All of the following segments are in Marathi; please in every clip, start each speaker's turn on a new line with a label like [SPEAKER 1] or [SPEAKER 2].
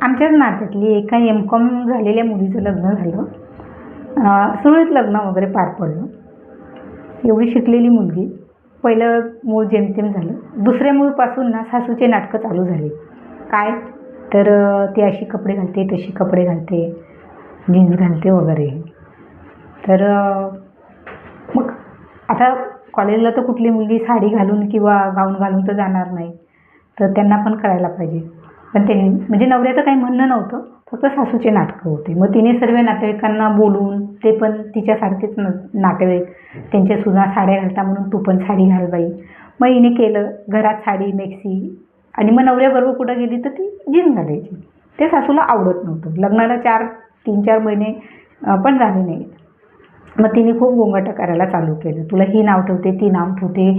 [SPEAKER 1] आमच्याच नात्यातली एका एम.कॉम झालेल्या मुलीचं लग्न झालं. सुरळीत लग्न वगैरे पार पडलं. एवढी शिकलेली मुलगी. पहिलं मूळ जेमतेम झालं. दुसऱ्या मूळपासून ना सासूचे नाटकं चालू झाले. काय तर ती अशी कपडे घालते, तशी कपडे घालते, जीन्स घालते वगैरे. तर मग आता कॉलेजला तर कुठली मुलगी साडी घालून किंवा गाऊन घालून तर जाणार नाही. तर त्यांना पण कळायला पाहिजे. पण त्यांनी म्हणजे नवऱ्याचं काही म्हणणं नव्हतं, फक्त सासूचे नाटकं होते. मग तिने सर्व नातेवाईकांना बोलवून, ते पण तिच्यासारखेच नातेवाईक, त्यांच्या सुना साड्या घालता म्हणून तू पण साडी घाल बाई. मग हिने केलं. घरात साडी मॅक्सी आणि मग नवऱ्याबरोबर कुठं गेली तर ती जीन्स घालायची. ते सासूला आवडत नव्हतं. लग्नाला 3-4 महिने पण झाले नाहीत. मग तिने खूप गोंगाट करायला चालू केलं. तुला ही नाव ठेवते, ती नाव ठेवते,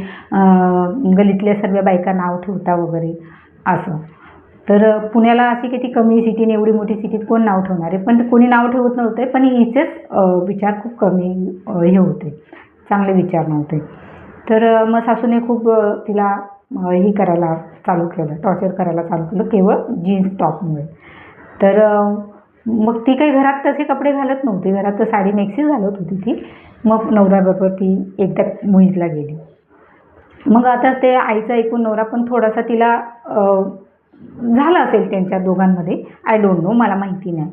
[SPEAKER 1] गल्लीतल्या सर्व बायका नाव ठेवता वगैरे असं. तर पुण्याला अशी किती कमी सिटी, एवढी मोठी सिटीत कोण नाव ठेवणार आहे. पण कोणी नाव ठेवत नव्हते. पण हिचेच विचार खूप कमी हे होते, चांगले विचार नव्हते. तर मग सासूने खूप तिला हे करायला चालू केलं, टॉर्चर करायला चालू केलं, केवळ जीन्स टॉपमुळे. तर मग ती काही घरात तसे कपडे घालत नव्हती. घरात तर साडी मॅक्सीच घालत होती ती. मग नवऱ्याबरोबर ती एकदा मुईजला गेली. मग आता ते आईचं ऐकून नवरा पण थोडासा तिला झालं असेल त्यांच्या दोघांमध्ये, आय डोंट नो, मला माहिती नाही.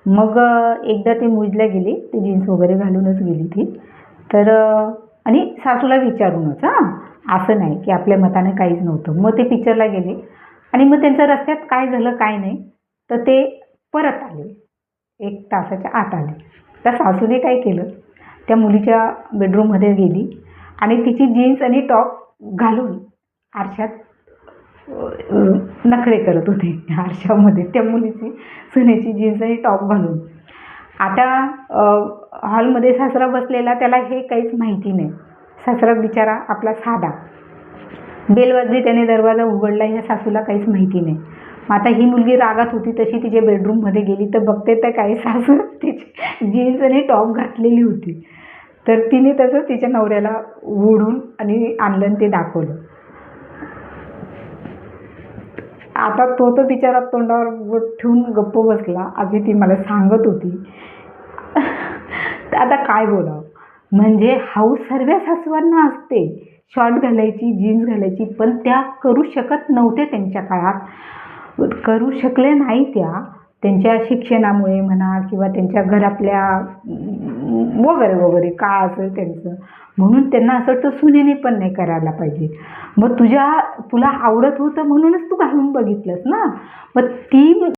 [SPEAKER 1] मग एकदा ते मुईजला गेली, ते जीन्स वगैरे घालूनच गेली ती. तर आणि सासूला विचारूनच, असं नाही की आपल्या मताने काहीच नव्हतं. मग ते पिक्चरला गेले आणि मग त्यांचं रस्त्यात काय झालं काय नाही, तर ते परत आले. 1 तासाच्या आत आले. तर सासूने काय केलं, त्या मुलीच्या बेडरूममध्ये गेली आणि तिची जीन्स आणि टॉप घालून आरशात नखरे करत होते. आरशामध्ये त्या मुलीची, सुनेची जीन्स आणि टॉप घालून. आता हॉलमध्ये सासरा बसलेला, त्याला हे काहीच माहिती नाही. सासरा बिचारा आपला साधा. बेल वाजली, त्याने दरवाजा उघडला, ह्या सासूला काहीच माहिती नाही. मग आता ही मुलगी रागात होती तशी तिच्या बेडरूममध्ये गेली, तर बघते तर काही सासू तिची जीन्स आणि टॉप घातलेली होती. तर तिने तसंच तिच्या नवऱ्याला ओढून आणि आणलं आणि ते दाखवलं. आता तो बिचारा तोंडावर बोट ठेवून गप्प बसला. आधी ती मला सांगत होती. आता काय बोलावं. म्हणजे हौस सर्व सासवांना असते शॉर्ट घालायची, जीन्स घालायची, पण त्या करू शकत नव्हते त्यांच्या काळात. करू शकले नाही त्या, त्यांच्या शिक्षणामुळे म्हणा किंवा त्यांच्या घरातल्या वगैरे वगैरे काय असेल त्यांचं. म्हणून त्यांना असं वाटतं सुनेने पण नाही करायला पाहिजे. मग तुला आवडत होतं म्हणूनच तू घालून बघितलंस ना. मग ती